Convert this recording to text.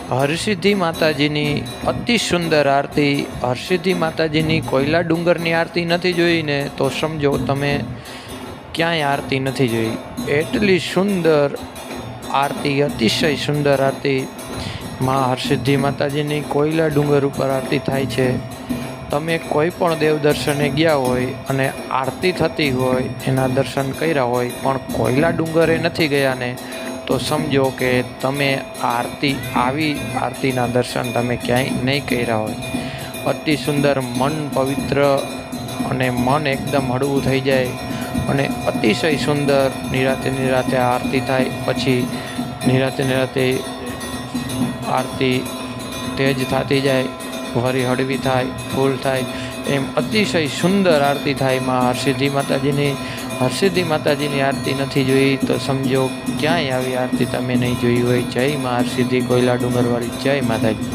હરસિદ્ધિ માતાજીની અતિ સુંદર આરતી. હરસિદ્ધિ માતાજીની કોયલા ડુંગરની આરતી નથી જોઈને તો સમજો તમે ક્યાંય આરતી નથી જોઈ. એટલી સુંદર આરતી, અતિશય સુંદર આરતી માં હરસિદ્ધિ માતાજીની કોયલા ડુંગર ઉપર આરતી થાય છે. તમે કોઈ પણ દેવ દર્શને ગયા હોય અને આરતી થતી હોય, એના દર્શન કર્યા હોય, પણ કોયલા ડુંગરે નથી ગયા ને તો સમજો કે તમે આવી આરતીના દર્શન તમે ક્યાંય નહીં કર્યા હોય. અતિ સુંદર, મન પવિત્ર અને મન એકદમ હળવું થઈ જાય અને અતિશય સુંદર નિરાતે આરતી થાય. પછી નિરાતે આરતી તેજ થતી જાય, વરી હળવી થાય, ફૂલ થાય, એમ અતિશય સુંદર આરતી થાય માં હરસિદ્ધિ માતાજીની. હરસિદ્ધિ માતાજીની આરતી નથી જોઈ તો સમજો ક્યાંય આવી આરતી તમે નહીં જોઈ હોય. જય માં હરસિદ્ધિ કોયલા ડુંગરવાળી. જય માતાજી.